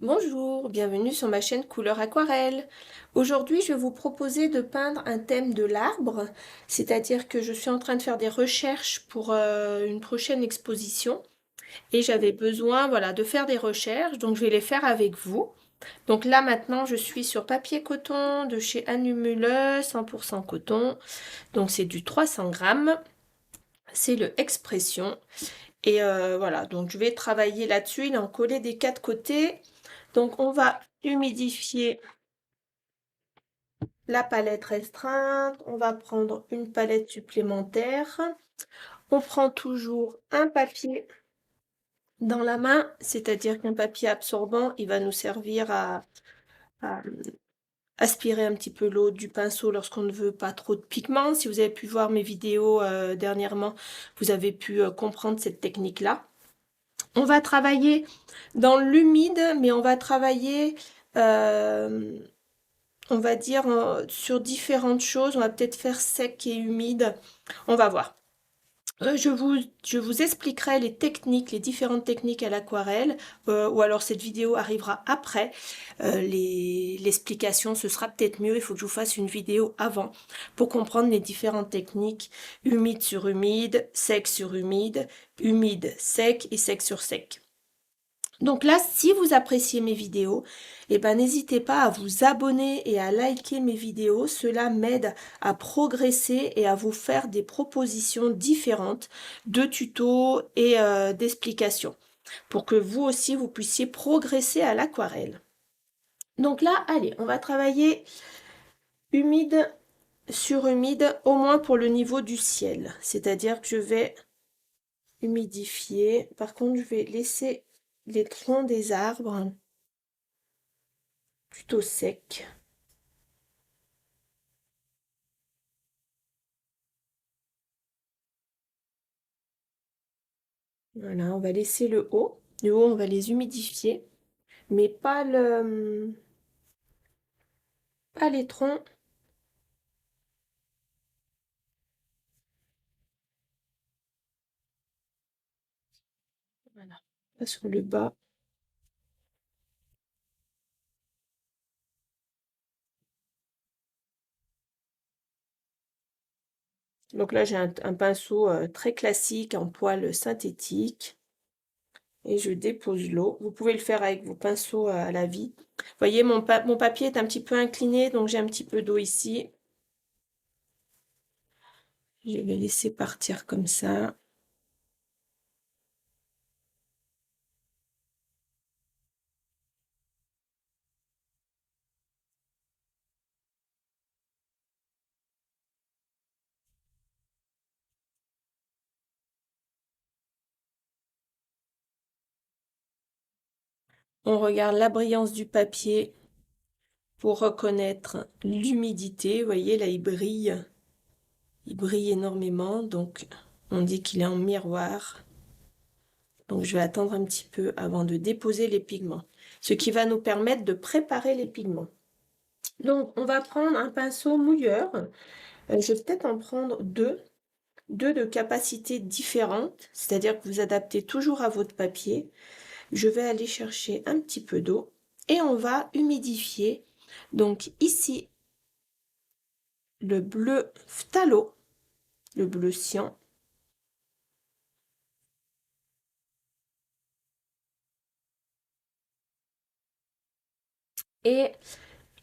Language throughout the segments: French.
Bonjour, bienvenue sur ma chaîne Couleur Aquarelle. Aujourd'hui, je vais vous proposer de peindre un thème de l'arbre, c'est-à-dire que je suis en train de faire des recherches pour une prochaine exposition et j'avais besoin, voilà, de faire des recherches, donc je vais les faire avec vous. Donc là, maintenant, je suis sur papier coton de chez Anumule, 100% coton, donc c'est du 300 grammes, c'est le Expression. Et voilà, donc je vais travailler là-dessus, il est en collé des quatre côtés. Donc on va humidifier la palette restreinte, on va prendre une palette supplémentaire. On prend toujours un papier dans la main, c'est-à-dire qu'un papier absorbant, il va nous servir à aspirer un petit peu l'eau du pinceau lorsqu'on ne veut pas trop de pigments. Si vous avez pu voir mes vidéos dernièrement, vous avez pu comprendre cette technique-là. On va travailler dans l'humide, mais on va travailler euh, on va dire sur différentes choses. On va peut-être faire sec et humide. On va voir. Je vous expliquerai les techniques, les différentes techniques à l'aquarelle, ou alors cette vidéo arrivera après. L'explication, ce sera peut-être mieux. Il faut que je vous fasse une vidéo avant pour comprendre les différentes techniques humide sur humide, sec sur humide, sec et sec sur sec. Donc là, si vous appréciez mes vidéos, eh ben, n'hésitez pas à vous abonner et à liker mes vidéos. Cela m'aide à progresser et à vous faire des propositions différentes de tutos et d'explications pour que vous aussi, vous puissiez progresser à l'aquarelle. Donc là, allez, on va travailler humide sur humide, au moins pour le niveau du ciel. C'est-à-dire que je vais humidifier. Par contre, je vais laisser les troncs des arbres plutôt sec. Voilà, on va laisser le haut. Le haut, on va les humidifier, mais pas les troncs. Voilà, pas sur le bas. Donc là, j'ai un pinceau très classique en poil synthétique et je dépose l'eau. Vous pouvez le faire avec vos pinceaux à la vie. Vous voyez, mon papier est un petit peu incliné, donc j'ai un petit peu d'eau ici. Je vais laisser partir comme ça. On regarde la brillance du papier pour reconnaître l'humidité. Vous voyez, là, il brille. Il brille énormément, donc on dit qu'il est en miroir. Donc je vais attendre un petit peu avant de déposer les pigments, ce qui va nous permettre de préparer les pigments. Donc on va prendre un pinceau mouilleur. Je vais peut-être en prendre deux de capacités différentes, c'est-à-dire que vous adaptez toujours à votre papier. Je vais aller chercher un petit peu d'eau et on va humidifier. Donc ici, le bleu phthalo, le bleu cyan. Et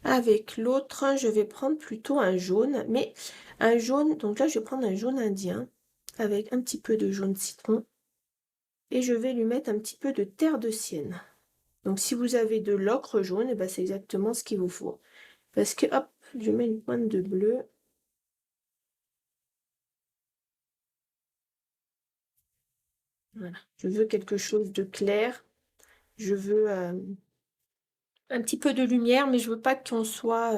avec l'autre, je vais prendre plutôt un jaune, mais un jaune, donc là je vais prendre un jaune indien avec un petit peu de jaune citron et je vais lui mettre un petit peu de terre de sienne. Donc si vous avez de l'ocre jaune, et ben c'est exactement ce qu'il vous faut. Parce que hop, je mets une pointe de bleu. Voilà, je veux quelque chose de clair. Je veux un petit peu de lumière, mais je veux pas qu'on soit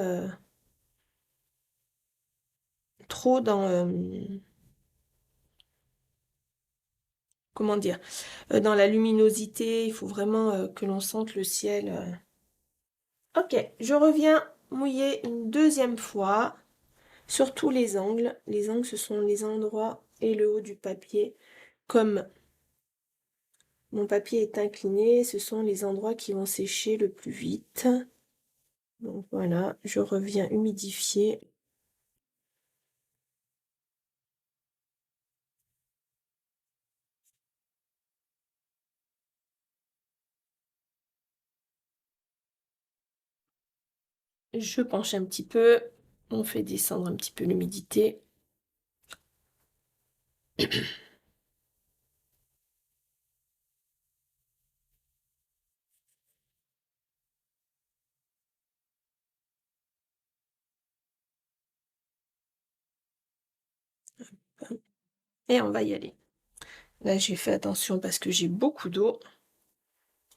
trop dans comment dire, dans la luminosité. Il faut vraiment que l'on sente le ciel. Ok, je reviens mouiller une deuxième fois sur tous les angles. Les angles, ce sont les endroits et le haut du papier, comme Mon papier est incliné, ce sont les endroits qui vont sécher le plus vite. Donc voilà, je reviens humidifier. Je penche un petit peu, on fait descendre un petit peu l'humidité. Et on va y aller. Là, j'ai fait attention parce que j'ai beaucoup d'eau,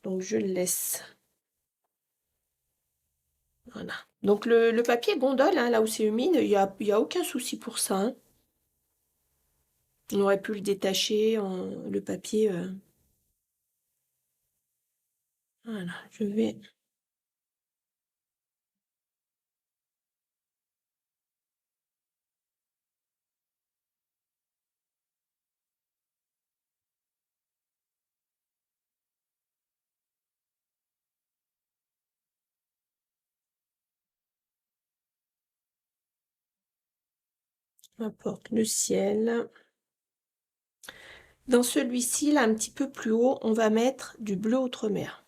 donc je le laisse. Voilà. Donc le papier gondole, hein, là où c'est humide, il y a aucun souci pour ça, hein. On aurait pu le détacher, le papier. Voilà, je vais apporter le ciel. Dans celui-ci, là, un petit peu plus haut, on va mettre du bleu outre-mer.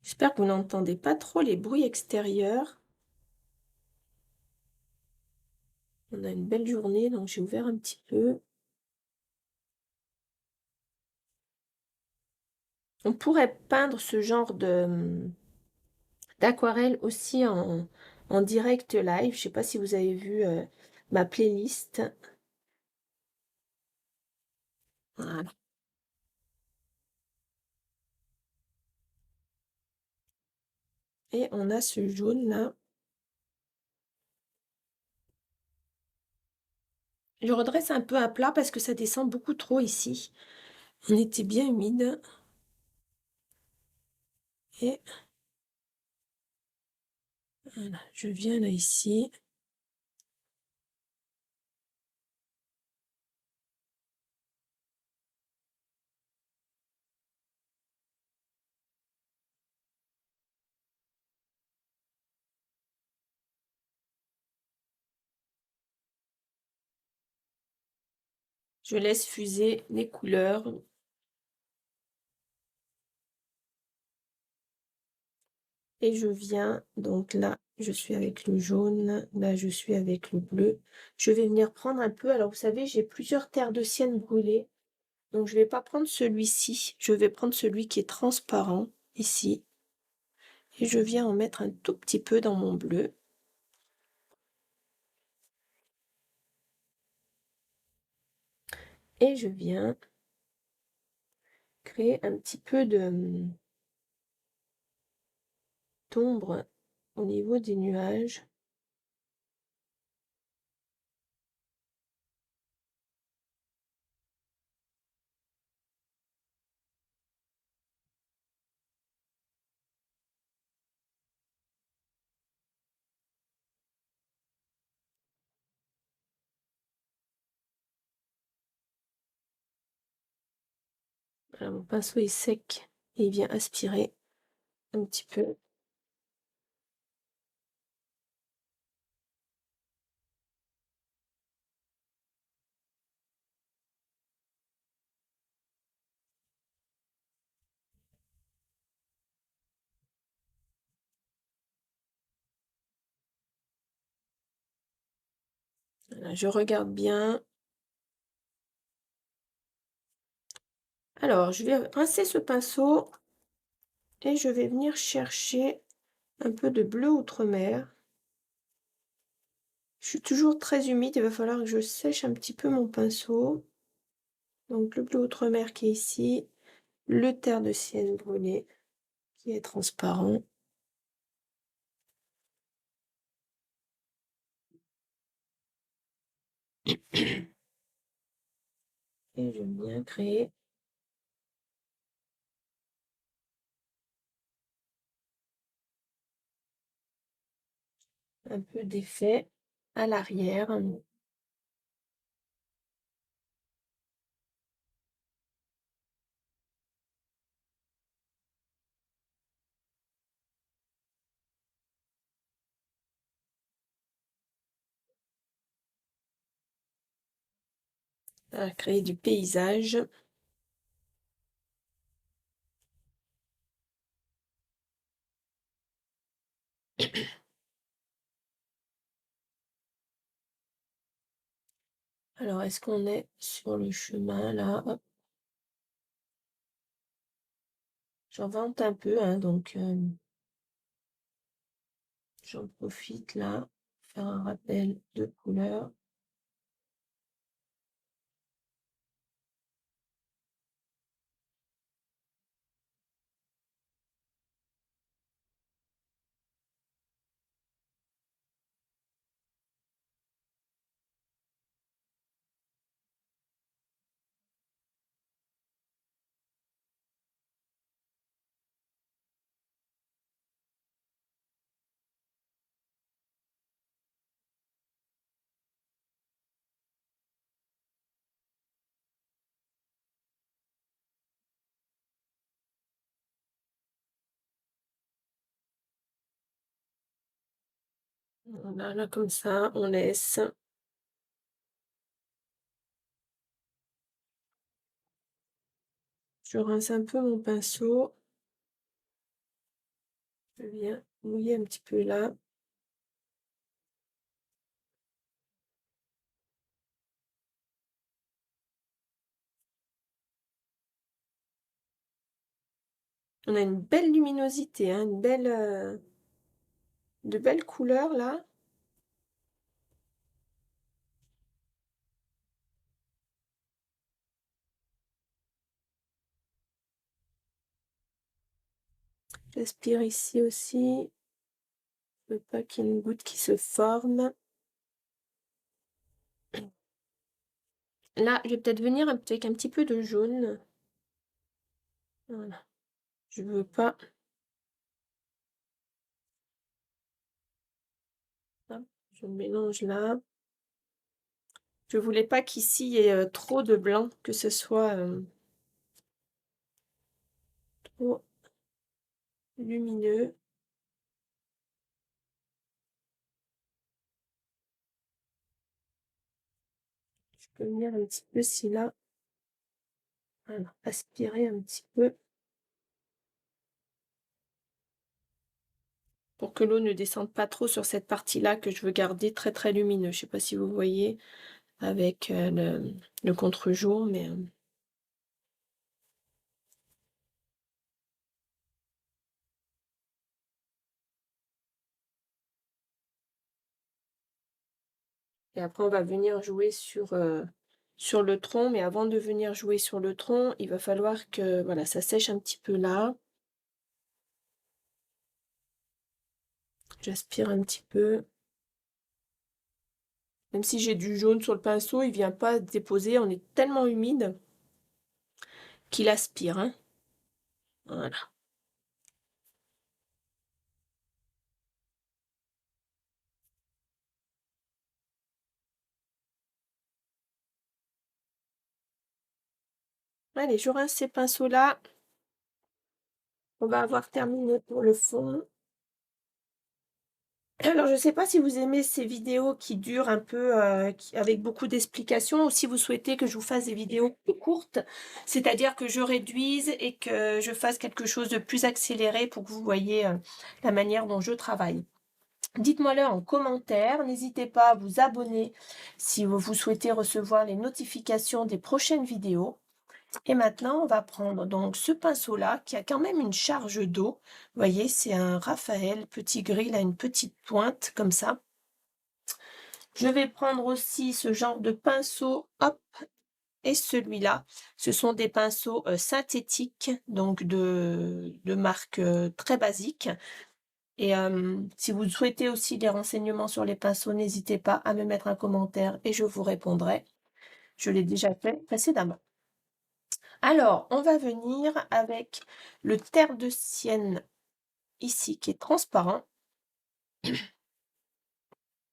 J'espère que vous n'entendez pas trop les bruits extérieurs. On a une belle journée, donc j'ai ouvert un petit peu. On pourrait peindre ce genre d'aquarelle aussi en direct live. Je ne sais pas si vous avez vu ma playlist. Voilà. Et on a ce jaune là. Je redresse un peu à plat parce que ça descend beaucoup trop ici. On était bien humide. Et voilà, je viens là ici. Je laisse fuser les couleurs. Et je viens, donc là, je suis avec le jaune, là, je suis avec le bleu. Je vais venir prendre un peu, alors vous savez, j'ai plusieurs terres de sienne brûlées, donc je vais pas prendre celui-ci, je vais prendre celui qui est transparent, ici. Et je viens en mettre un tout petit peu dans mon bleu. Et je viens créer un petit peu d'ombre au niveau des nuages. Voilà, mon pinceau est sec et il vient aspirer un petit peu. Voilà, je regarde bien. Alors, je vais rincer ce pinceau et je vais venir chercher un peu de bleu outre-mer. Je suis toujours très humide, il va falloir que je sèche un petit peu mon pinceau. Donc le bleu outre-mer qui est ici, le terre de sienne brûlé qui est transparent. Et je viens créer un peu d'effet à l'arrière. À créer du paysage. Alors, est-ce qu'on est sur le chemin là? Hop. J'invente un peu, hein, donc j'en profite là, faire un rappel de couleur. Voilà, là comme ça, on laisse. Je rince un peu mon pinceau. Je viens mouiller un petit peu là. On a une belle luminosité, hein, de belles couleurs là. J'aspire ici aussi. Je veux pas qu'il y ait une goutte qui se forme. Là, je vais peut-être venir avec un petit peu de jaune. Voilà. Je veux pas. Hop, je mélange là. Je voulais pas qu'ici il y ait trop de blanc, que ce soit trop lumineux. Je peux venir un petit peu si là. Voilà, aspirer un petit peu. Pour que l'eau ne descende pas trop sur cette partie-là que je veux garder très très lumineux. Je sais pas si vous voyez avec le contre-jour, mais et après on va venir jouer sur le tronc, mais avant de venir jouer sur le tronc, il va falloir que voilà, ça sèche un petit peu là. J'aspire un petit peu. Même si j'ai du jaune sur le pinceau, il vient pas se déposer, on est tellement humide qu'il aspire, hein. Voilà. Allez, je rince ces pinceaux-là. On va avoir terminé pour le fond. Alors, je ne sais pas si vous aimez ces vidéos qui durent un peu, avec beaucoup d'explications, ou si vous souhaitez que je vous fasse des vidéos plus courtes, c'est-à-dire que je réduise et que je fasse quelque chose de plus accéléré pour que vous voyez la manière dont je travaille. Dites-moi-le en commentaire, n'hésitez pas à vous abonner si vous souhaitez recevoir les notifications des prochaines vidéos. Et maintenant, on va prendre donc ce pinceau-là qui a quand même une charge d'eau. Vous voyez, c'est un Raphaël petit gris, là, une petite pointe comme ça. Je vais prendre aussi ce genre de pinceau, hop, et celui-là. Ce sont des pinceaux synthétiques, donc de marque très basique. Et si vous souhaitez aussi des renseignements sur les pinceaux, n'hésitez pas à me mettre un commentaire et je vous répondrai. Je l'ai déjà fait précédemment. Alors, on va venir avec le terre de Sienne ici qui est transparent.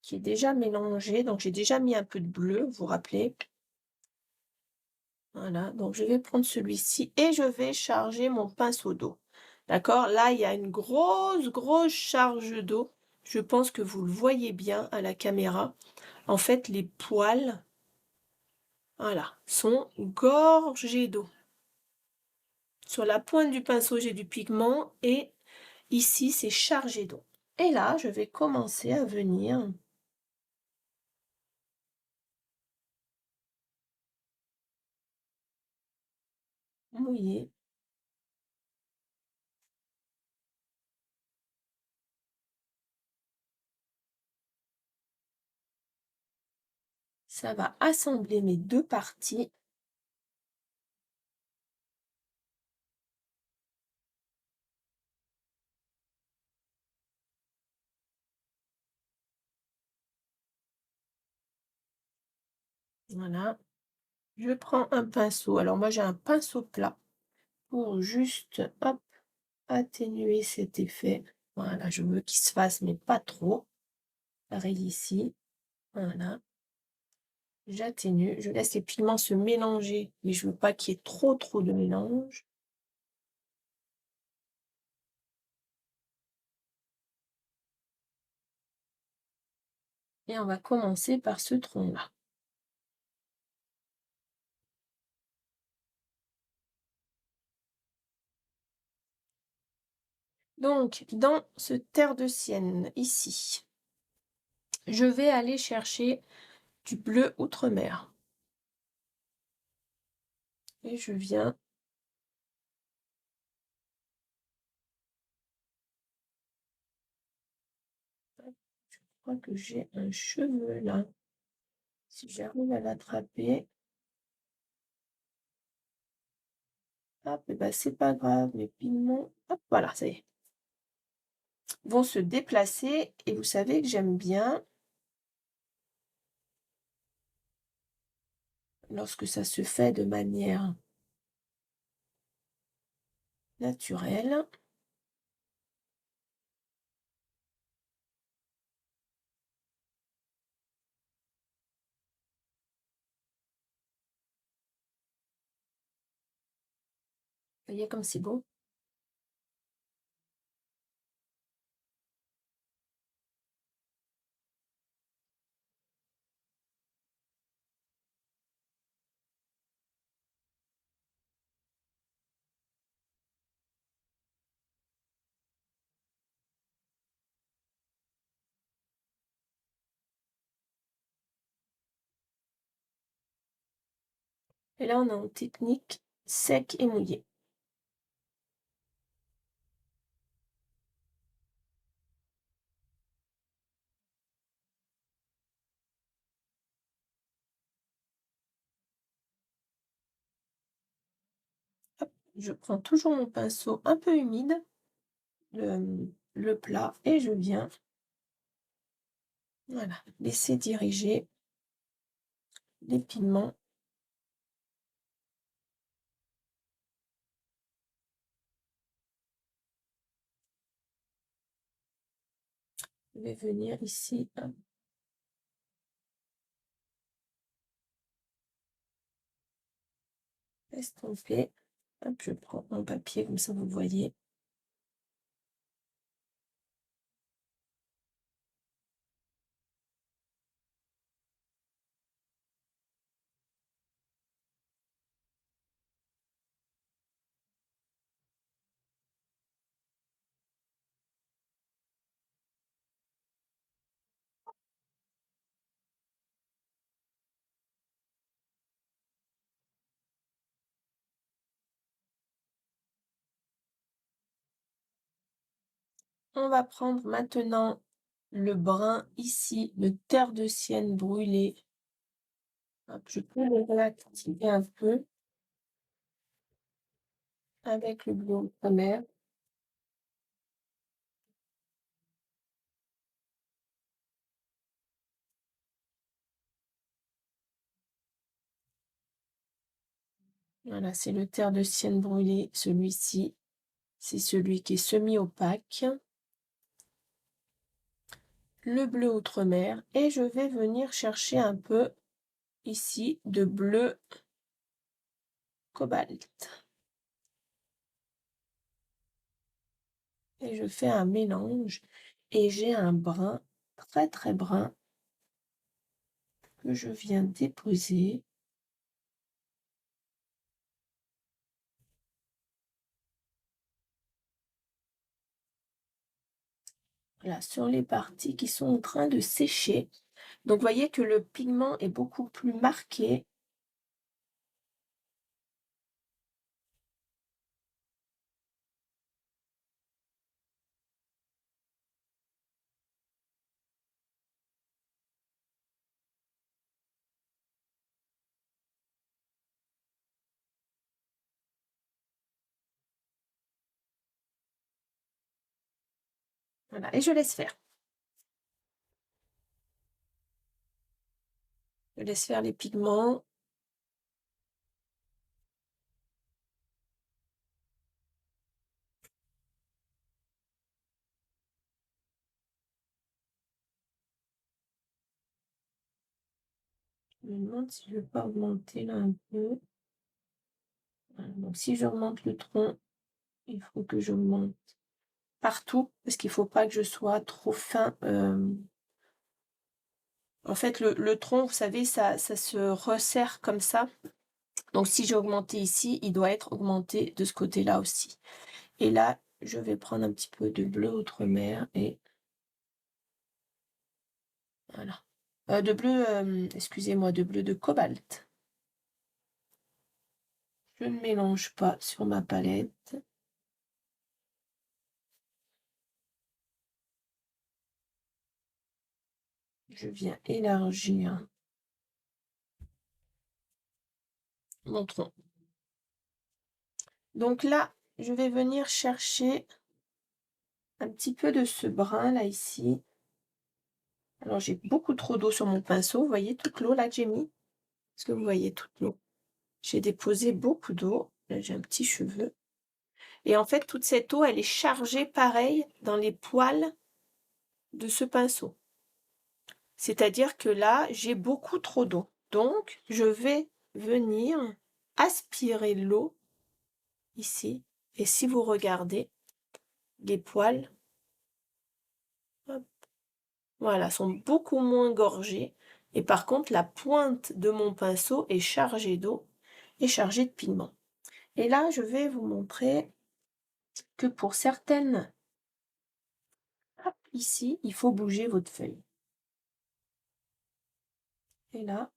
qui est déjà mélangé. Donc j'ai déjà mis un peu de bleu, vous vous rappelez? Voilà, donc je vais prendre celui-ci et je vais charger mon pinceau d'eau. D'accord? Là, il y a une grosse, grosse charge d'eau. Je pense que vous le voyez bien à la caméra. En fait, les poils, voilà, sont gorgés d'eau. Sur la pointe du pinceau, j'ai du pigment et ici, c'est chargé d'eau. Et là, je vais commencer à venir mouiller. Ça va assembler mes deux parties. Voilà. Je prends un pinceau. Alors moi, j'ai un pinceau plat pour juste, hop, atténuer cet effet. Voilà, je veux qu'il se fasse, mais pas trop. Pareil ici. Voilà. J'atténue. Je laisse les pigments se mélanger, mais je veux pas qu'il y ait trop, trop de mélange. Et on va commencer par ce tronc-là. Donc, dans ce terre de Sienne, ici, je vais aller chercher du bleu outre-mer. Et je viens. Je crois que j'ai un cheveu là. Si j'arrive à l'attraper. Hop, et ben c'est pas grave, les pigments, hop, voilà, ça y est, vont se déplacer. Et vous savez que j'aime bien lorsque ça se fait de manière naturelle. Vous voyez comme c'est beau. Et là, on est en technique sec et mouillé. Hop, je prends toujours mon pinceau un peu humide, le plat, et je viens, voilà, laisser diriger les pigments. Je vais venir ici, hop, estomper. Hop, je prends mon papier, comme ça vous voyez. On va prendre maintenant le brun ici, le terre de sienne brûlé. Hop, je peux le réactiver un peu avec le bleu outre-mer. Voilà, c'est le terre de sienne brûlé. Celui-ci, c'est celui qui est semi-opaque. le bleu outre-mer et je vais venir chercher un peu ici de bleu cobalt. Et je fais un mélange et j'ai un brun, très très brun, que je viens déposer. Voilà, sur les parties qui sont en train de sécher. Donc, vous voyez que le pigment est beaucoup plus marqué. Voilà, et je laisse faire. Je laisse faire les pigments. Je me demande si je ne vais pas augmenter là un peu. Voilà, donc, si j'augmente le tronc, il faut que j'augmente partout parce qu'il ne faut pas que je sois trop fin. En fait, le tronc, vous savez, ça se resserre comme ça. Donc, si j'ai augmenté ici, il doit être augmenté de ce côté-là aussi. Et là, je vais prendre un petit peu de bleu outre-mer et voilà. De bleu, excusez-moi, de bleu de cobalt. Je ne mélange pas sur ma palette. Je viens élargir mon tronc. Donc là, je vais venir chercher un petit peu de ce brun là ici. Alors j'ai beaucoup trop d'eau sur mon pinceau. Vous voyez toute l'eau là que j'ai mis? Est-ce que vous voyez toute l'eau? J'ai déposé beaucoup d'eau. Là j'ai un petit cheveu. Et en fait, toute cette eau, elle est chargée pareil dans les poils de ce pinceau. C'est-à-dire que là, j'ai beaucoup trop d'eau. Donc, je vais venir aspirer l'eau ici. Et si vous regardez, les poils, hop, voilà, sont beaucoup moins gorgés. Et par contre, la pointe de mon pinceau est chargée d'eau et chargée de pigment. Et là, je vais vous montrer que pour certaines, hop, ici, il faut bouger votre feuille. Et là,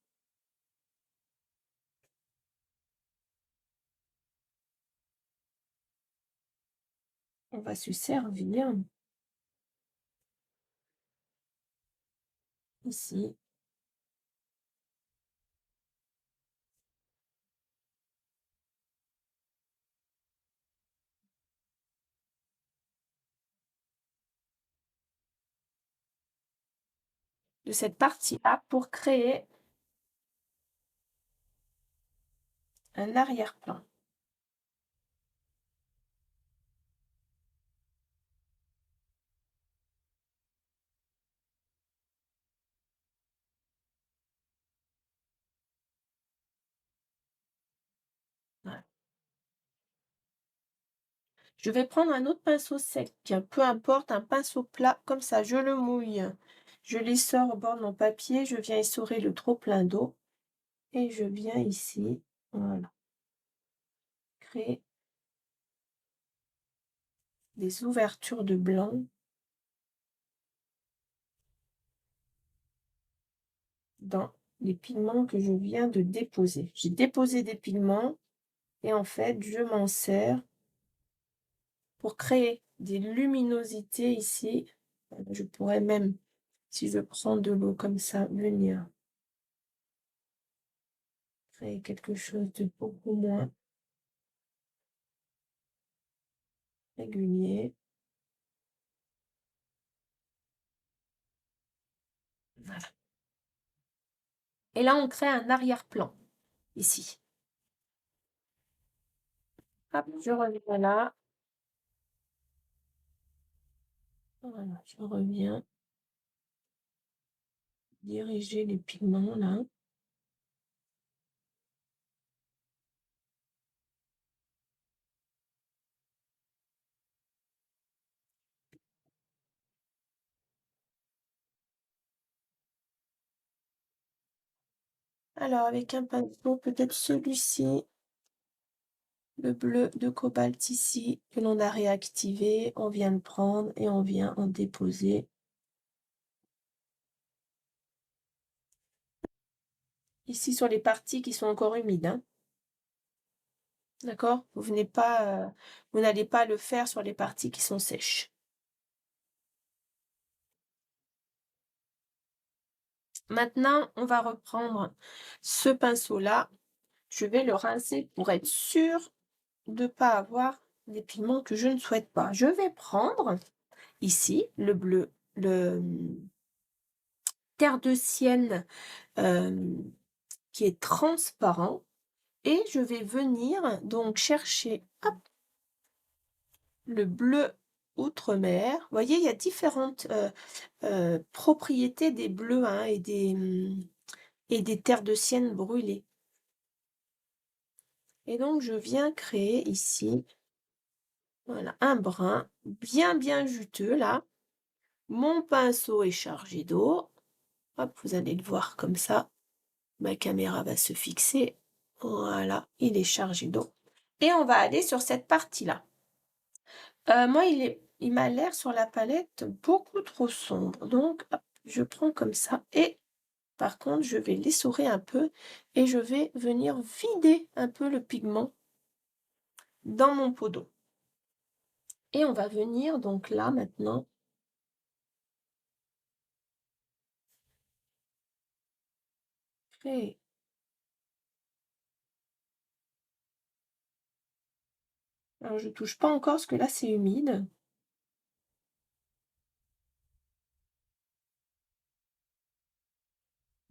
on va se servir ici de cette partie-là pour créer un arrière-plan. Voilà. Je vais prendre un autre pinceau sec, peu importe, un pinceau plat, comme ça, je le mouille. Je l'essore au bord de mon papier, je viens essorer le trop plein d'eau et je viens ici, voilà, créer des ouvertures de blanc dans les pigments que je viens de déposer. J'ai déposé des pigments et en fait, je m'en sers pour créer des luminosités ici. Je pourrais même, si je prends de l'eau comme ça, venir créer quelque chose de beaucoup moins régulier. Voilà. Et là, on crée un arrière-plan ici. Hop, je reviens là. Voilà, je reviens. diriger les pigments là. Alors avec un pinceau, peut-être celui-ci, le bleu de cobalt ici, que l'on a réactivé, on vient le prendre et on vient en déposer ici sur les parties qui sont encore humides, hein. D'accord? Vous n'allez pas le faire sur les parties qui sont sèches. Maintenant, on va reprendre ce pinceau-là. Je vais le rincer pour être sûr de ne pas avoir des pigments que je ne souhaite pas. Je vais prendre ici le bleu, le terre de sienne qui est transparent et je vais venir donc chercher hop, le bleu outre-mer. Vous voyez, il y a différentes propriétés des bleus, hein, et des terres de sienne brûlées. Et donc, je viens créer ici, voilà, un brin bien juteux, là. Mon pinceau est chargé d'eau. Hop, vous allez le voir comme ça. Ma caméra va se fixer. Voilà, il est chargé d'eau. Et on va aller sur cette partie-là. Moi, il m'a l'air sur la palette beaucoup trop sombre. Donc, hop, je prends comme ça. Et par contre, je vais l'essorer un peu et je vais venir vider un peu le pigment dans mon pot d'eau. Et on va venir donc là maintenant créer. Alors, je touche pas encore parce que là, c'est humide.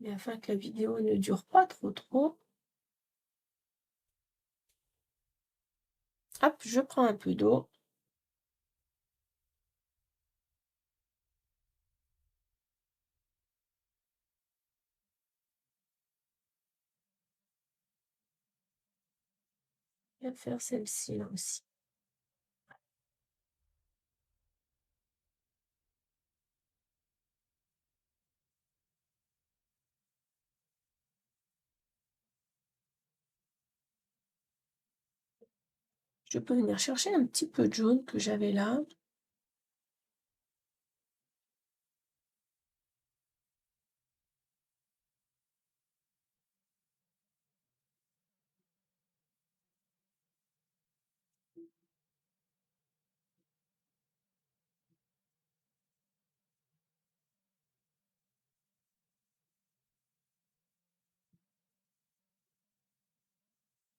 Mais afin que la vidéo ne dure pas trop, hop, je prends un peu d'eau. Je vais faire celle-ci là aussi. Je peux venir chercher un petit peu de jaune que j'avais là.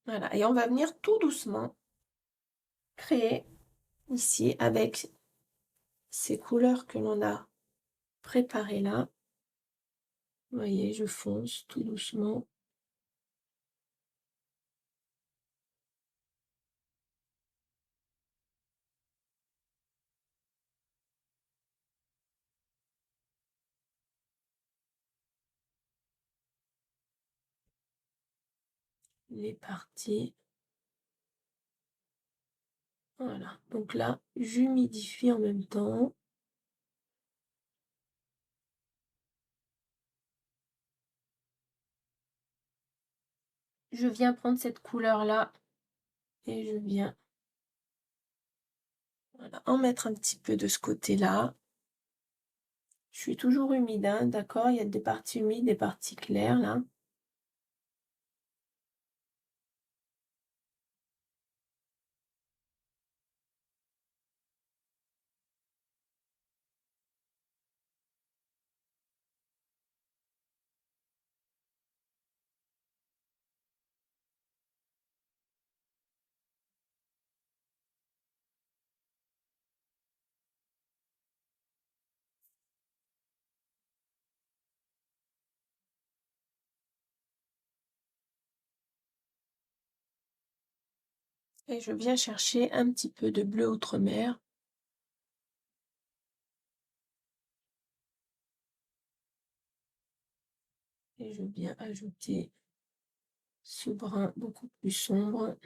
Voilà, et on va venir tout doucement créer ici avec ces couleurs que l'on a préparées là. Vous voyez, je fonce tout doucement. Les parties. Voilà, donc là, j'humidifie en même temps. Je viens prendre cette couleur-là et je viens, voilà, en mettre un petit peu de ce côté-là. Je suis toujours humide, hein, d'accord? Il y a des parties humides, des parties claires, là. Et je viens chercher un petit peu de bleu outre-mer. Et je viens ajouter ce brun beaucoup plus sombre.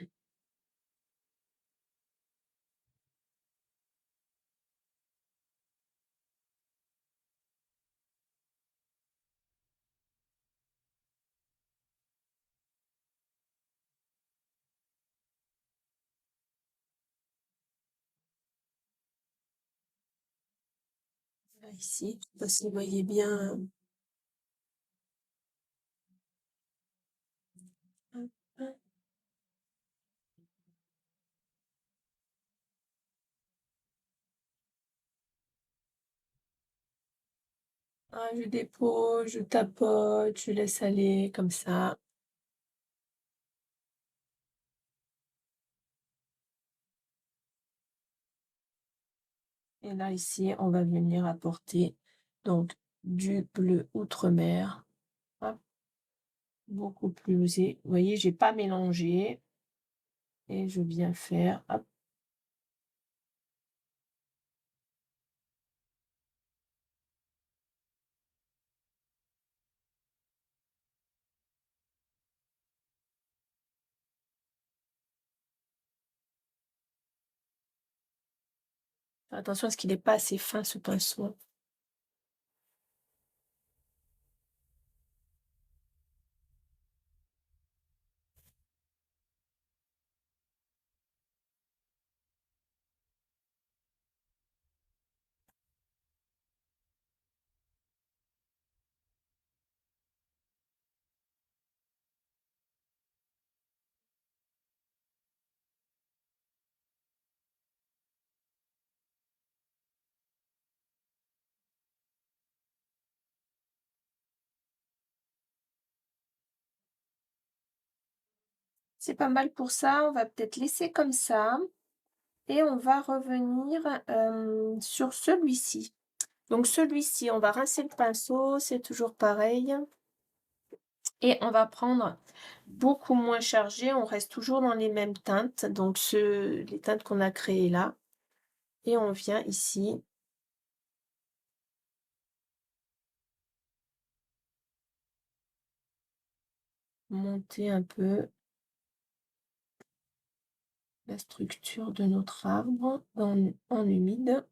Là, ici, je sais pas si vous voyez bien. Hop, hop. Ah, je dépose, je tapote, je laisse aller comme ça. Et là, ici, on va venir apporter donc du bleu outre-mer. Hop, beaucoup plus osé. Vous voyez, j'ai pas mélangé. Et je viens faire, hop. Faire attention à ce qu'il n'est pas assez fin, ce pinceau. C'est pas mal pour ça, on va peut-être laisser comme ça et on va revenir, sur celui-ci. Donc celui-ci, on va rincer le pinceau, c'est toujours pareil et on va prendre beaucoup moins chargé, on reste toujours dans les mêmes teintes, donc les teintes qu'on a créées là et on vient ici monter un peu la structure de notre arbre en humide.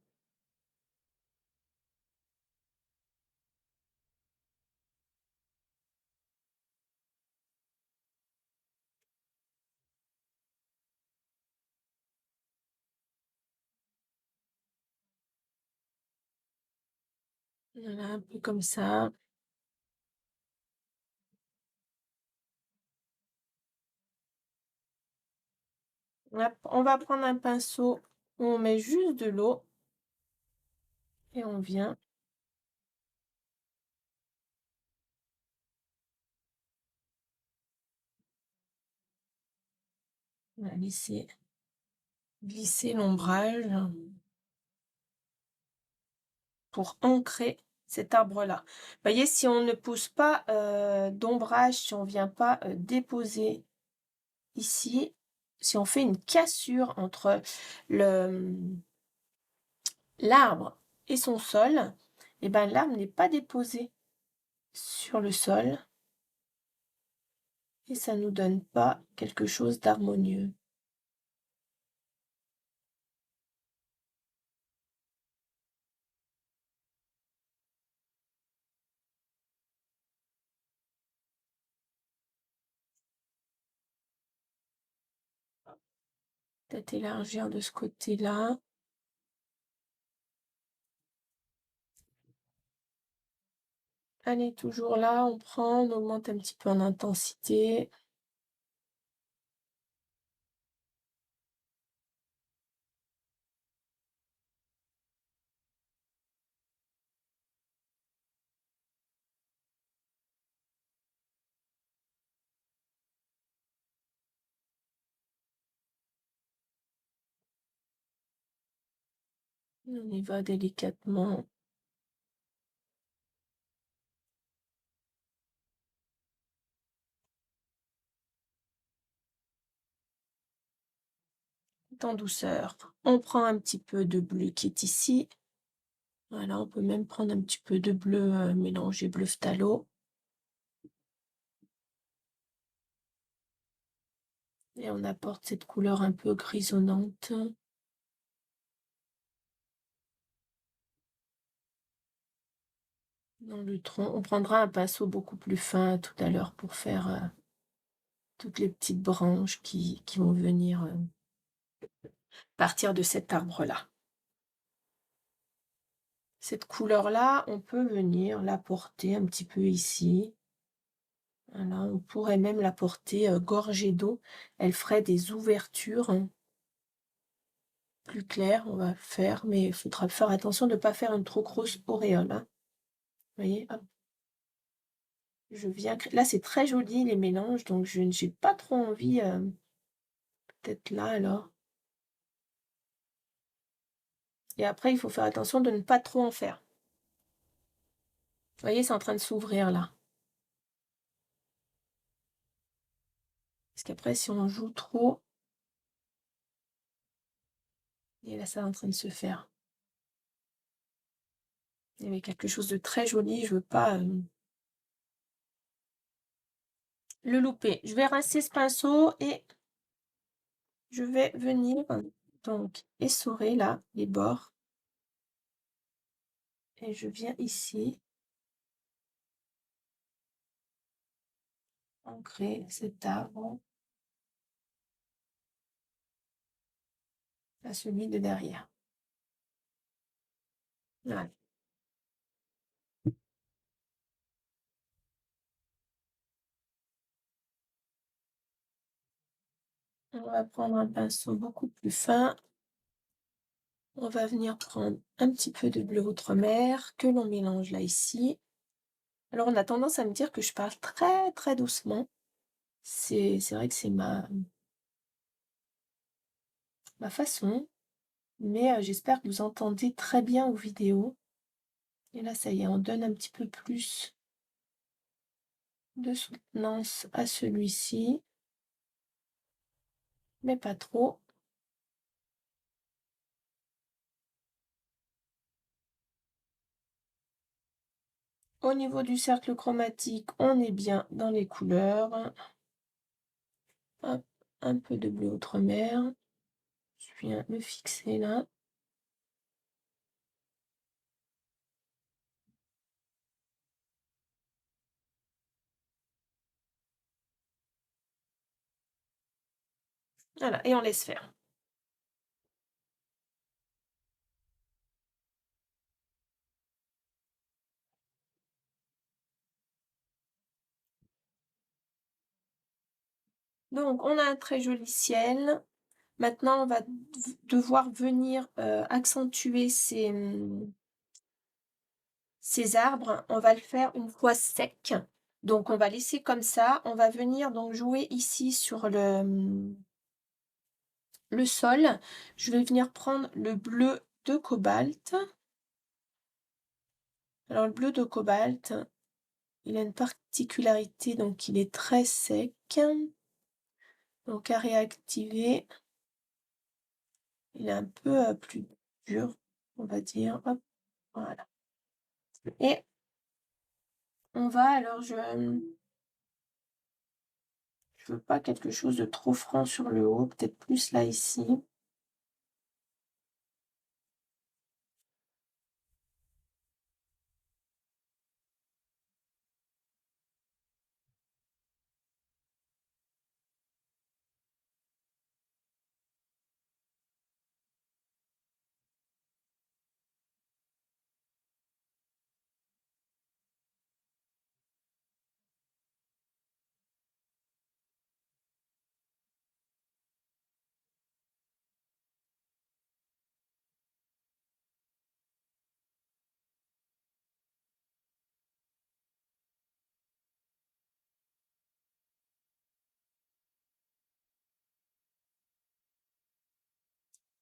Voilà, un peu comme ça. On va prendre un pinceau où on met juste de l'eau et on vient laisser glisser l'ombrage pour ancrer cet arbre-là. Vous voyez, si on ne pousse pas d'ombrage, si on vient pas déposer ici, si on fait une cassure entre l'arbre et son sol, et ben l'arbre n'est pas déposé sur le sol et ça nous donne pas quelque chose d'harmonieux. Peut-être élargir de ce côté-là. Allez, toujours là, on prend, on augmente un petit peu en intensité. On y va délicatement. En douceur. On prend un petit peu de bleu qui est ici. Voilà, on peut même prendre un petit peu de bleu mélangé bleu phthalo. Et on apporte cette couleur un peu grisonnante. Dans le tronc. On prendra un pinceau beaucoup plus fin tout à l'heure pour faire toutes les petites branches qui vont venir partir de cet arbre-là. Cette couleur-là, on peut venir la porter un petit peu ici. Voilà, on pourrait même la porter gorgée d'eau. Elle ferait des ouvertures plus claires. On va faire, mais il faudra faire attention de ne pas faire une trop grosse auréole. Hein. Vous voyez, hop. Je viens. Là, c'est très joli les mélanges, donc je n'ai pas trop envie. Peut-être là alors. Et après, il faut faire attention de ne pas trop en faire. Vous voyez, c'est en train de s'ouvrir là. Parce qu'après, si on joue trop, et là, ça est en train de se faire. Il y avait quelque chose de très joli, je veux pas le louper. Je vais rincer ce pinceau et je vais venir donc essorer là les bords. Et je viens ici ancrer cet arbre à celui de derrière. Voilà. On va prendre un pinceau beaucoup plus fin. On va venir prendre un petit peu de bleu outre-mer que l'on mélange là ici. Alors on a tendance à me dire que je parle très très doucement. C'est vrai que c'est ma façon, mais j'espère que vous entendez très bien aux vidéos. Et là, ça y est, on donne un petit peu plus de soutenance à celui-ci, mais pas trop. Au niveau du cercle chromatique, on est bien dans les couleurs. Hop, un peu de bleu outre-mer. Je viens le fixer là. Voilà, et on laisse faire. Donc, on a un très joli ciel. Maintenant, on va devoir venir accentuer ces arbres. On va le faire une fois sec. Donc, on va laisser comme ça. On va venir donc jouer ici sur le sol. Je vais venir prendre le bleu de cobalt. Alors, le bleu de cobalt, il a une particularité, donc il est très sec. Donc, à réactiver. Il est un peu plus dur, on va dire. Hop, voilà. Et on va, alors je veux pas quelque chose de trop franc sur le haut, peut-être plus là ici.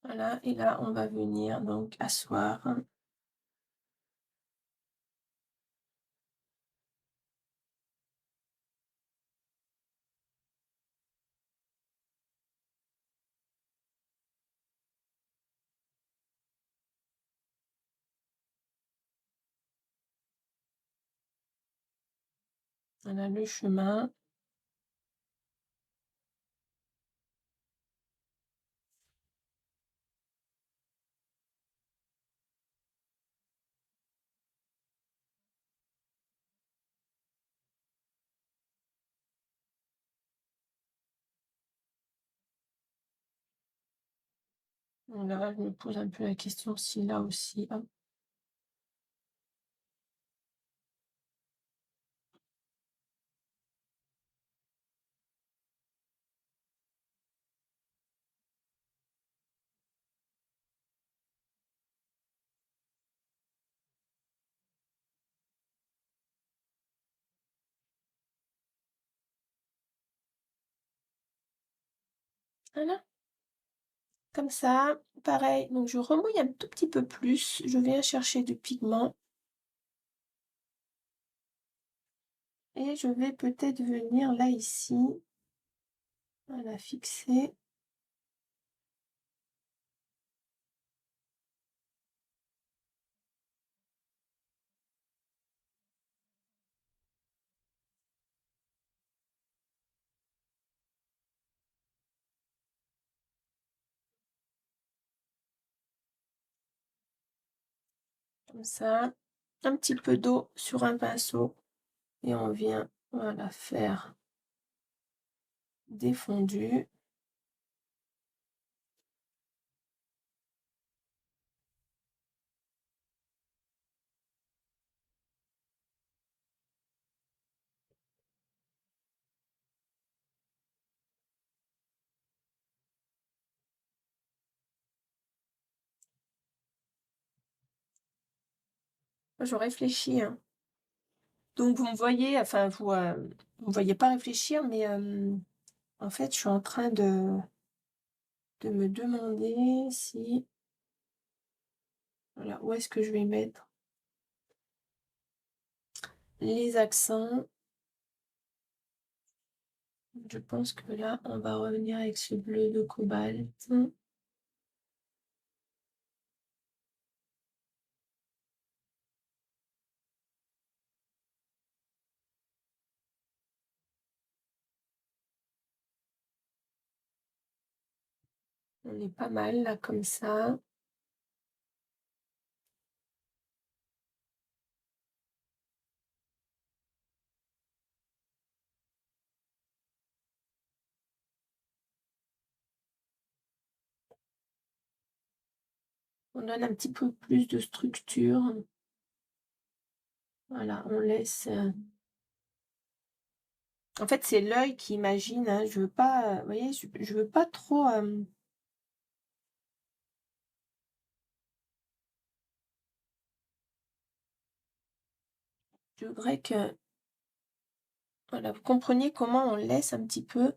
Voilà, et là on va venir donc asseoir. Voilà le chemin. Là, je me pose un peu la question si là aussi, hop. Voilà, comme ça. Pareil, donc je remouille un tout petit peu plus. Je viens chercher du pigment. Et je vais peut-être venir là, ici. Voilà, fixer. Comme ça. Un petit peu d'eau sur un pinceau. Et on vient, voilà, faire des fondus. Je réfléchis, hein. Donc vous me voyez, enfin vous me voyez pas réfléchir, mais en fait, je suis en train de me demander si voilà, où est-ce que je vais mettre les accents. Je pense que là, on va revenir avec ce bleu de cobalt. On est pas mal là comme ça. On donne un petit peu plus de structure. Voilà, on laisse. En fait, c'est l'œil qui imagine, hein. Je veux pas, vous voyez, je veux pas trop. Je voudrais que, voilà, vous compreniez comment on laisse un petit peu.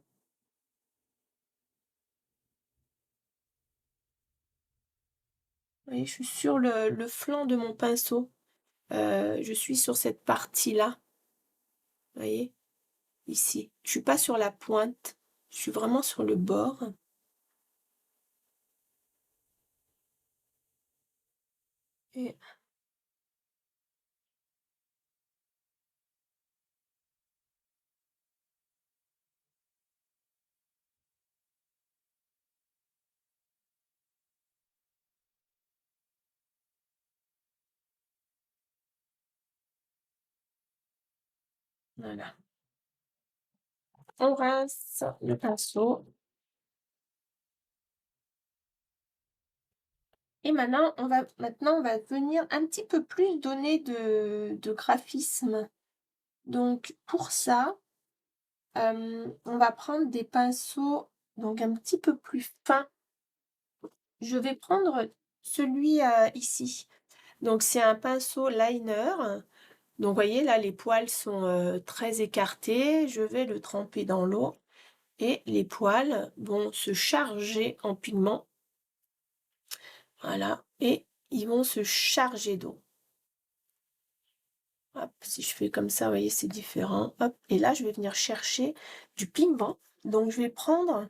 Vous voyez, je suis sur le flanc de mon pinceau. Je suis sur cette partie-là. Vous voyez, ici. Je suis pas sur la pointe. Je suis vraiment sur le bord. Et voilà. On rince le pinceau. Et maintenant, on va venir un petit peu plus donner de graphisme. Donc, pour ça, on va prendre des pinceaux donc un petit peu plus fins. Je vais prendre celui ici. Donc, c'est un pinceau liner. Donc, vous voyez, là, les poils sont très écartés. Je vais le tremper dans l'eau et les poils vont se charger en pigment. Voilà, et ils vont se charger d'eau. Hop, si je fais comme ça, vous voyez, c'est différent. Hop, et là, je vais venir chercher du pigment. Donc, je vais prendre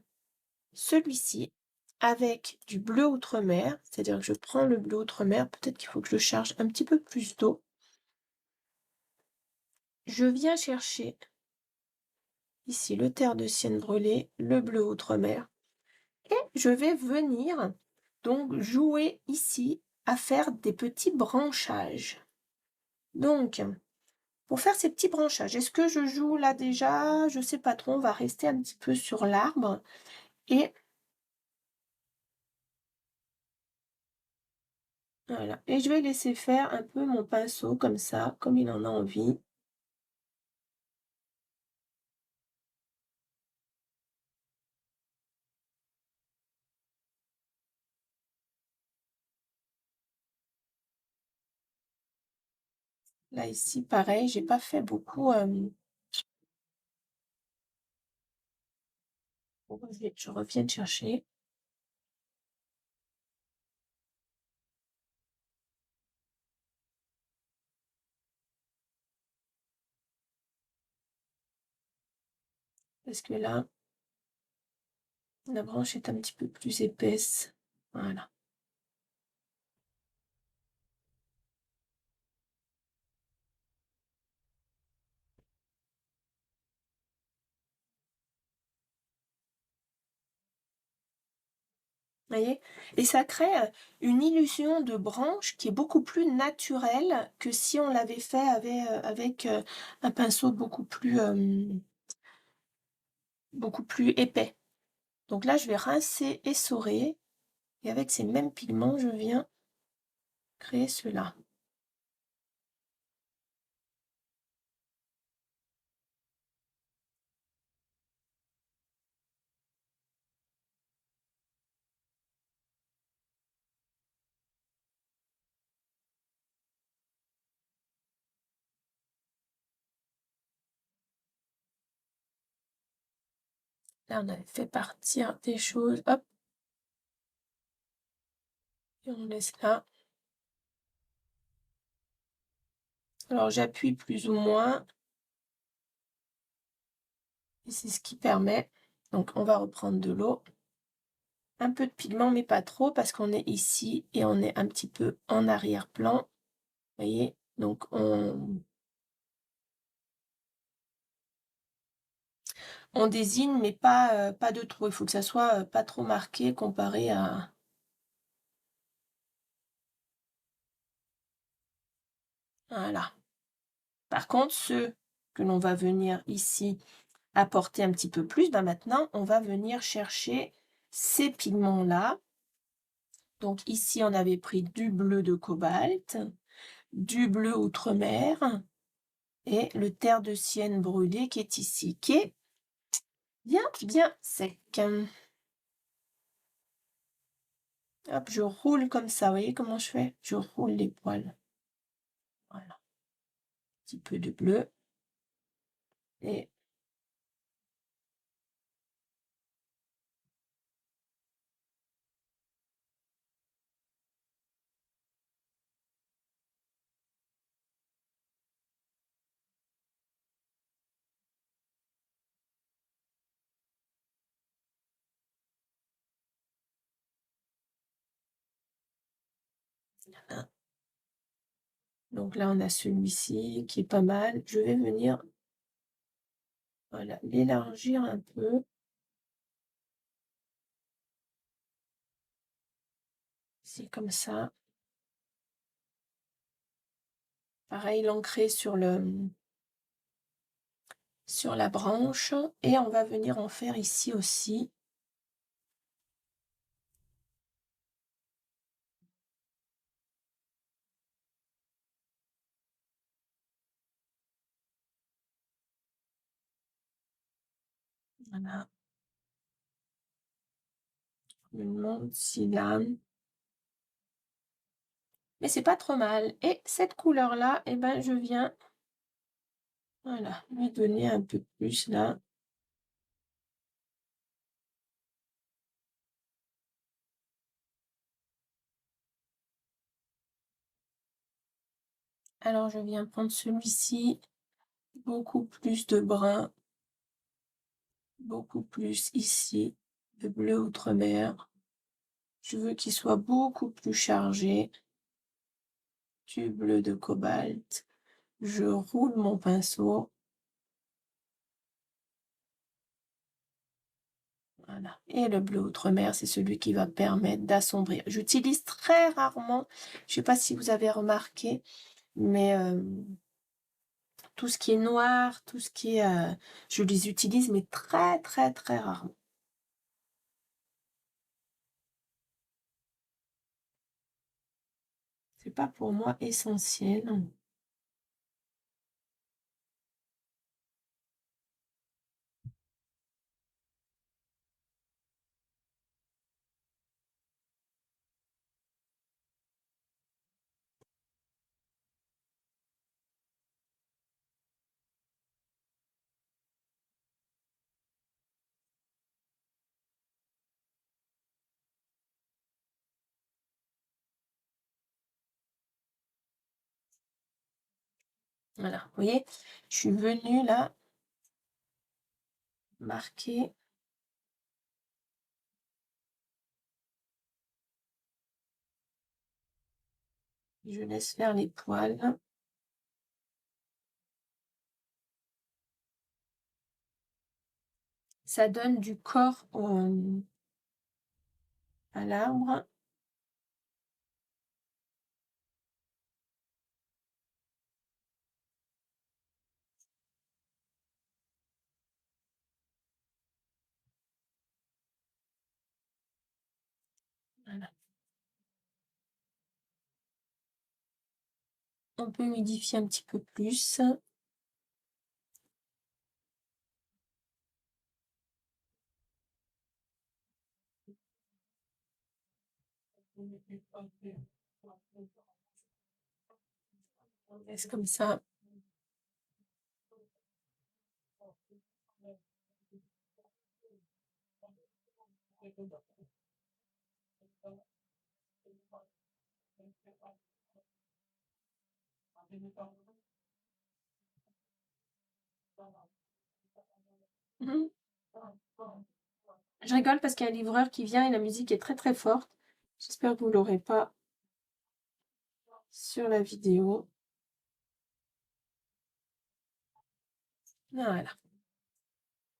celui-ci avec du bleu outre-mer. C'est-à-dire que je prends le bleu outre-mer. Peut-être qu'il faut que je charge un petit peu plus d'eau. Je viens chercher ici le terre de sienne brûlée, le bleu outre-mer. Et je vais venir donc jouer ici à faire des petits branchages. Donc, pour faire ces petits branchages, est-ce que je joue là déjà? Je sais pas trop, on va rester un petit peu sur l'arbre. Et Voilà, et je vais laisser faire un peu mon pinceau comme ça, comme il en a envie. Là, ici, pareil, j'ai pas fait beaucoup, je reviens chercher. Parce que là, la branche est un petit peu plus épaisse. Voilà. Voyez? Et ça crée, une illusion de branche qui est beaucoup plus naturelle que si on l'avait fait avec, un pinceau beaucoup plus épais. Donc là, je vais rincer, essorer et avec ces mêmes pigments, je viens créer cela. Là, on avait fait partir des choses, hop, et on laisse là. Alors j'appuie plus ou moins et c'est ce qui permet. Donc on va reprendre de l'eau, un peu de pigment mais pas trop parce qu'on est ici et on est un petit peu en arrière-plan. Voyez? Donc on désigne mais pas de trop. Il faut que ça soit, pas trop marqué comparé à voilà. Par contre, ceux que l'on va venir ici apporter un petit peu plus, bah, maintenant on va venir chercher ces pigments-là. Donc ici, on avait pris du bleu de cobalt, du bleu outre-mer et le terre de sienne brûlé qui est ici, qui est bien sec. Hop, je roule comme ça, vous voyez comment je fais? Je roule les poils. Voilà, un petit peu de bleu et voilà. Donc là, on a celui-ci qui est pas mal. Je vais venir, voilà, l'élargir un peu. C'est comme ça. Pareil, l'ancrer sur la branche et on va venir en faire ici aussi. Voilà, je me demande si là, mais c'est pas trop mal. Et cette couleur-là, eh ben, je viens, voilà, lui donner un peu plus là. Alors, je viens prendre celui-ci, beaucoup plus de brun, beaucoup plus ici, de bleu outre-mer. Je veux qu'il soit beaucoup plus chargé, du bleu de cobalt. Je roule mon pinceau. Voilà. Et le bleu outre-mer, c'est celui qui va permettre d'assombrir. J'utilise très rarement, je ne sais pas si vous avez remarqué, mais tout ce qui est noir, tout ce qui est... je les utilise, mais très, très, très rarement. C'est pas pour moi essentiel. Voilà, vous voyez, je suis venue là marquer. Je laisse faire les poils. Ça donne du corps à l'arbre. Voilà. On peut humidifier un petit peu plus. On laisse comme ça. Mhm. Je rigole parce qu'il y a un livreur qui vient et la musique est très très forte. J'espère que vous l'aurez pas sur la vidéo. Voilà.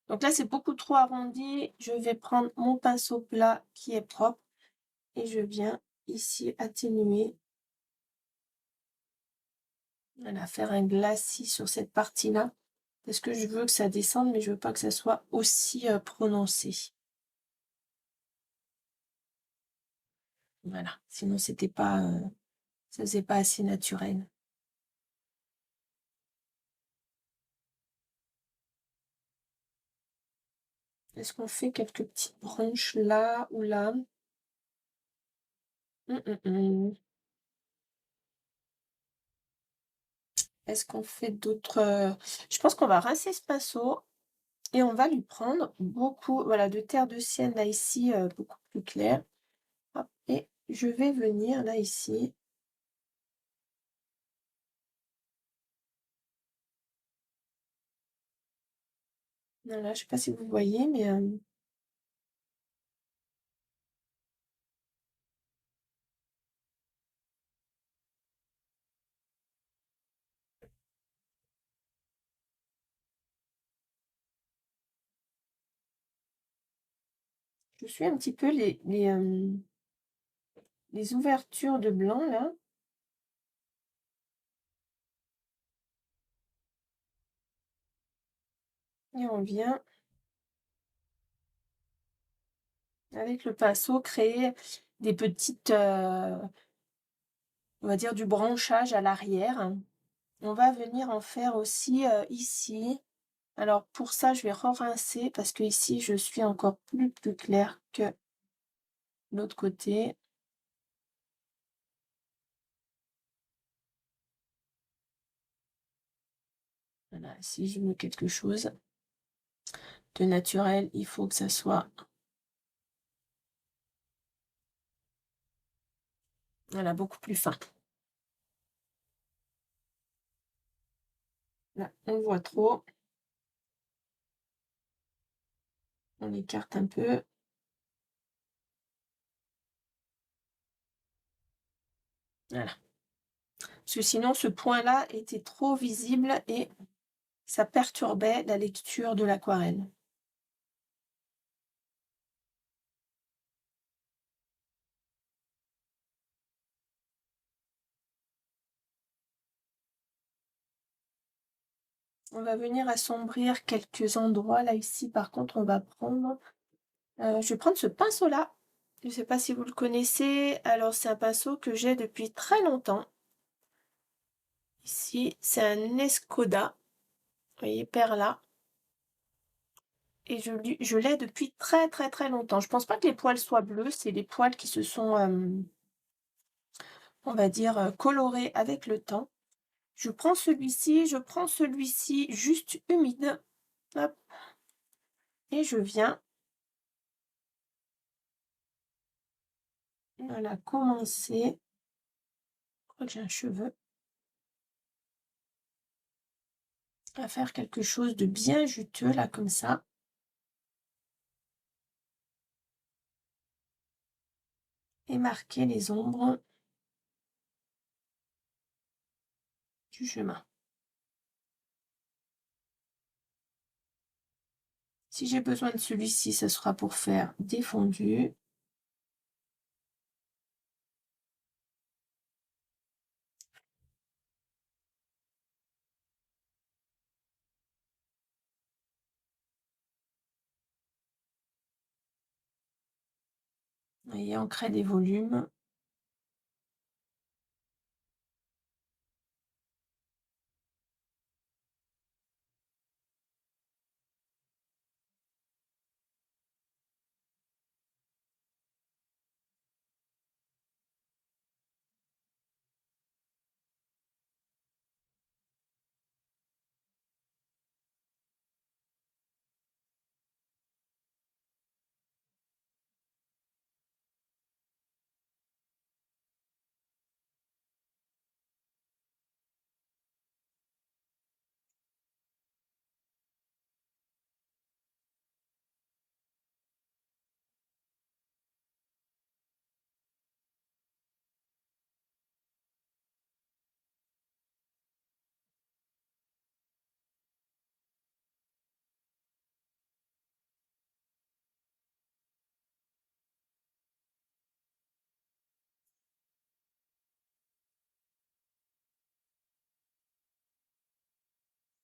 Donc là, c'est beaucoup trop arrondi. Je vais prendre mon pinceau plat qui est propre et je viens ici atténuer. Voilà, faire un glacis sur cette partie-là parce que je veux que ça descende, mais je veux pas que ça soit aussi prononcé. Voilà, sinon c'était pas, ça faisait pas assez naturel. Est-ce qu'on fait quelques petites branches là ou là? Est-ce qu'on fait d'autres... Je pense qu'on va rincer ce pinceau et on va lui prendre beaucoup, voilà, de terre de sienne là ici, beaucoup plus clair. Hop, et je vais venir là ici. Voilà, je sais pas si vous voyez, mais je suis un petit peu les ouvertures de blanc là. Et on vient avec le pinceau créer des petites, on va dire du branchage à l'arrière. On va venir en faire aussi ici. Alors pour ça, je vais re-rincer parce que ici, je suis encore plus clair que l'autre côté. Voilà, si je veux quelque chose de naturel, il faut que ça soit, voilà, beaucoup plus fin. Là, on voit trop. On écarte un peu. Voilà. Parce que sinon, ce point-là était trop visible et ça perturbait la lecture de l'aquarelle. On va venir assombrir quelques endroits. Là, ici, par contre, on va prendre... je vais prendre ce pinceau-là Je ne sais pas si vous le connaissez. Alors, c'est un pinceau que j'ai depuis très longtemps. Ici, c'est un Escoda. Vous voyez, Perla. Et je l'ai depuis très très très longtemps. Je pense pas que les poils soient bleus, c'est les poils qui se sont, on va dire, colorés avec le temps. Je prends celui-ci juste humide. Hop. Et je viens, voilà, commencer. Je crois que j'ai un cheveu. À faire quelque chose de bien juteux, là, comme ça. Et marquer les ombres du chemin. Si j'ai besoin de celui-ci, ce sera pour faire des fondus. Vous voyez, on crée des volumes.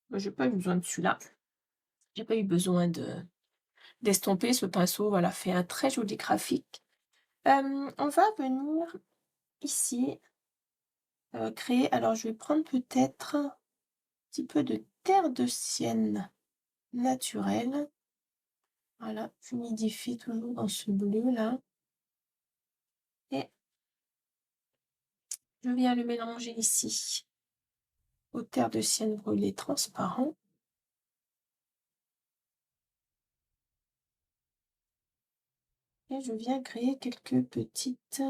Moi, j'ai pas eu besoin de celui-là. J'ai pas eu besoin d'estomper. Ce pinceau, voilà, fait un très joli graphique. On va venir ici créer. Alors, je vais prendre peut-être un petit peu de terre de sienne naturelle. Voilà, j'humidifie toujours dans ce bleu là. Et je viens le mélanger ici aux terres de sienne brûlées transparent. Et je viens créer quelques petites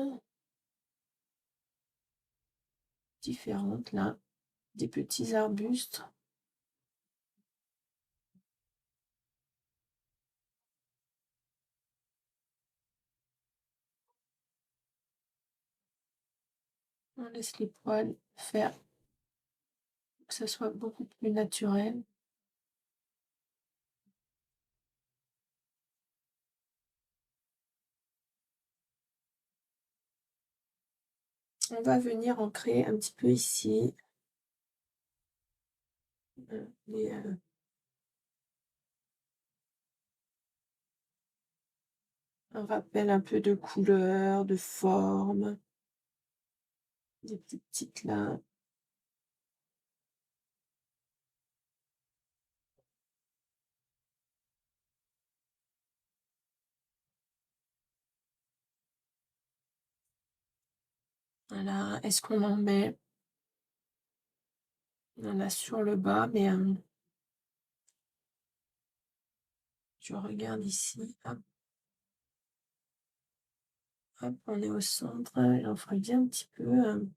différentes là, des petits arbustes. On laisse les poils faire que ça soit beaucoup plus naturel. On va venir en créer un petit peu ici. Les, un rappel un peu de couleur, de forme. Des petites là. Voilà, est-ce qu'on en met? Il y en a sur le bas, mais je regarde ici. Hop, hop, on est au centre. Il en faudrait bien un petit peu.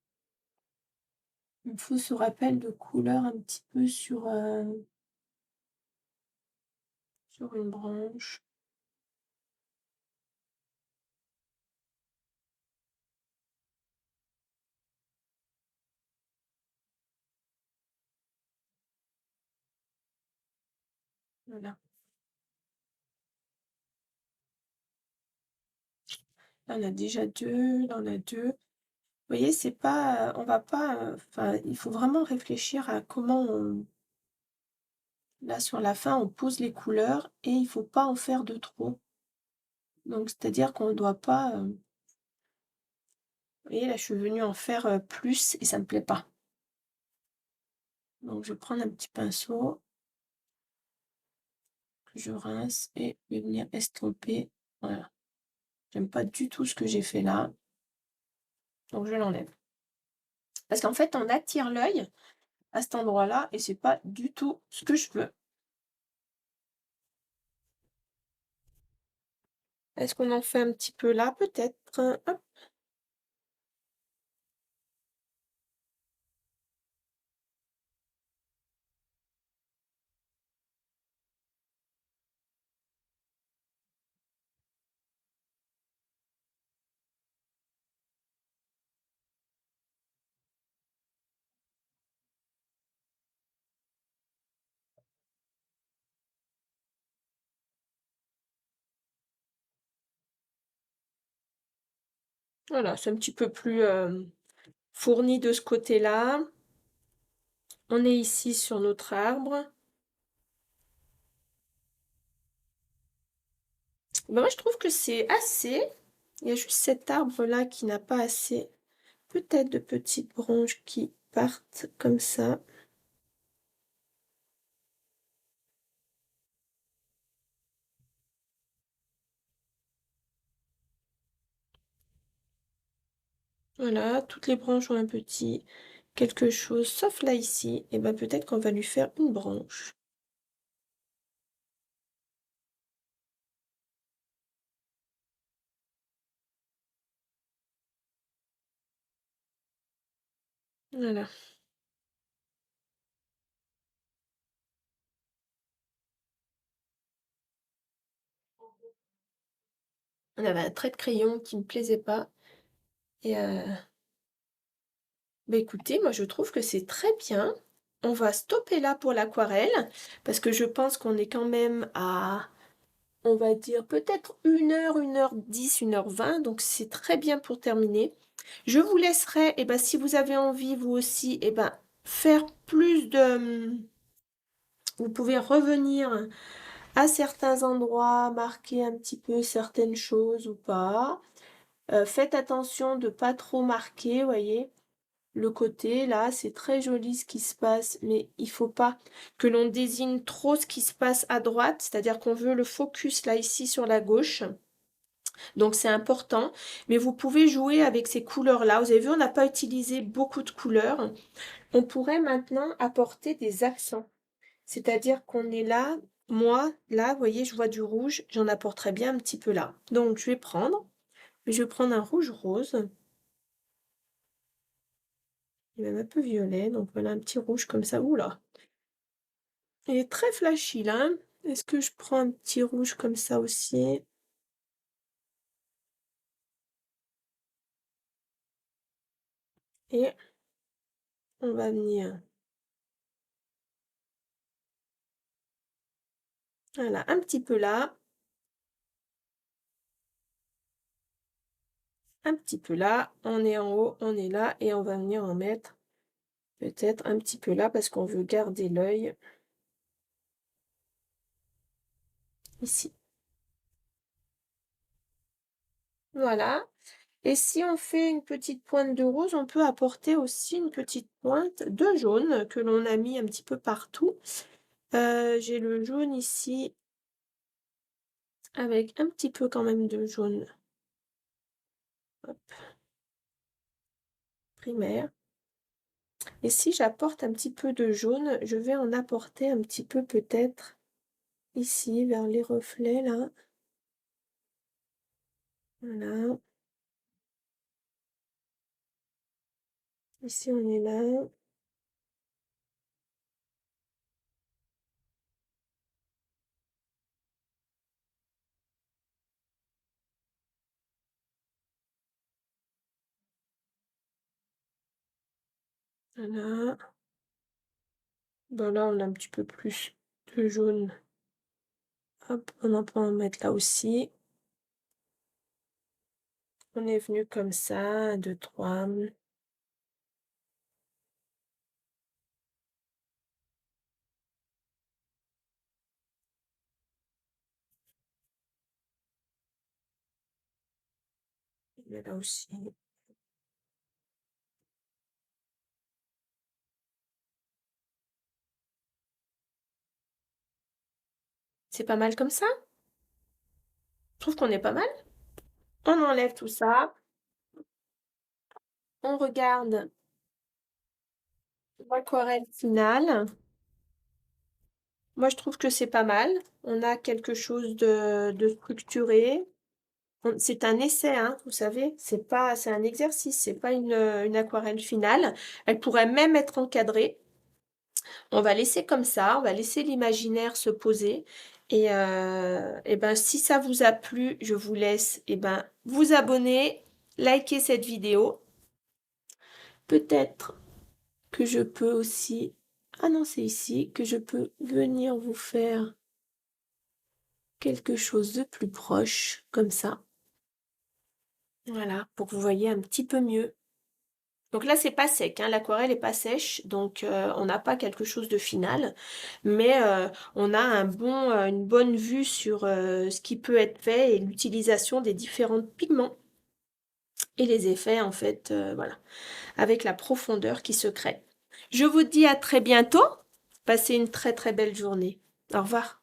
Il me faut ce rappel de couleur un petit peu sur une branche. Voilà. Là, on a déjà deux. Là, on a deux. Vous voyez, c'est pas, on va pas, enfin, il faut vraiment réfléchir à comment on, là, sur la fin, on pose les couleurs et il faut pas en faire de trop. Donc c'est-à-dire qu'on ne doit pas, vous voyez là, je suis venue en faire, plus et ça me plaît pas. Donc je vais prendre un petit pinceau que je rince et je vais venir estomper. Voilà, j'aime pas du tout ce que j'ai fait là, donc je l'enlève. Parce qu'en fait, on attire l'œil à cet endroit-là et c'est pas du tout ce que je veux. Est-ce qu'on en fait un petit peu là peut-être? Hop, voilà, c'est un petit peu plus, fourni de ce côté-là. On est ici sur notre arbre. Ben, moi, je trouve que c'est assez. Il y a juste cet arbre-là qui n'a pas assez. Peut-être de petites branches qui partent comme ça. Voilà, toutes les branches ont un petit quelque chose, sauf là ici. Et ben peut-être qu'on va lui faire une branche. Voilà. On avait un trait de crayon qui me plaisait pas. Et bah écoutez, moi je trouve que c'est très bien. On va stopper là pour l'aquarelle parce que je pense qu'on est quand même à, on va dire peut-être 1 heure 10 1 h 20, donc c'est très bien pour terminer. Je vous laisserai, et ben, si vous avez envie, vous aussi, et ben, faire plus de... Vous pouvez revenir à certains endroits, marquer un petit peu certaines choses ou pas. Faites attention de pas trop marquer, voyez. Le côté, là, c'est très joli ce qui se passe, mais il faut pas que l'on désigne trop ce qui se passe à droite, c'est-à-dire qu'on veut le focus là, ici, sur la gauche. Donc c'est important, mais vous pouvez jouer avec ces couleurs-là. Vous avez vu, on n'a pas utilisé beaucoup de couleurs. On pourrait maintenant apporter des accents. C'est-à-dire qu'on est là, moi, là, vous voyez, je vois du rouge, j'en apporterai bien un petit peu là. Donc je vais prendre un rouge rose, et même un peu violet, donc voilà un petit rouge comme ça. Oula, il est très flashy là. Est-ce que je prends un petit rouge comme ça aussi? Et on va venir, voilà, un petit peu là, un petit peu là, on est en haut, on est là, et on va venir en mettre peut-être un petit peu là parce qu'on veut garder l'œil ici. Voilà. Et si on fait une petite pointe de rose, on peut apporter aussi une petite pointe de jaune que l'on a mis un petit peu partout. J'ai le jaune ici avec un petit peu quand même de jaune, hop, primaire. Et si j'apporte un petit peu de jaune, je vais en apporter un petit peu peut-être ici vers les reflets là. Voilà. Ici on est là. Voilà. Bon là on a un petit peu plus de jaune. Hop, on en peut en mettre là aussi. On est venu comme ça, 1, 2, 3. Mais là aussi. C'est pas mal comme ça? Je trouve qu'on est pas mal. On enlève tout ça. On regarde l'aquarelle finale. Moi, je trouve que c'est pas mal. On a quelque chose de structuré. C'est un essai, hein, vous savez. C'est un exercice. C'est pas une aquarelle finale. Elle pourrait même être encadrée. On va laisser comme ça. On va laisser l'imaginaire se poser. Et ben, si ça vous a plu, je vous laisse, vous abonner, liker cette vidéo. Peut-être que je peux aussi, ah non, c'est ici, que je peux venir vous faire quelque chose de plus proche, comme ça. Voilà, pour que vous voyez un petit peu mieux. Donc là, c'est pas sec, hein, l'aquarelle est pas sèche, donc on n'a pas quelque chose de final, mais on a une bonne vue sur ce qui peut être fait et l'utilisation des différents pigments et les effets, en fait, voilà, avec la profondeur qui se crée. Je vous dis à très bientôt. Passez une très très belle journée. Au revoir.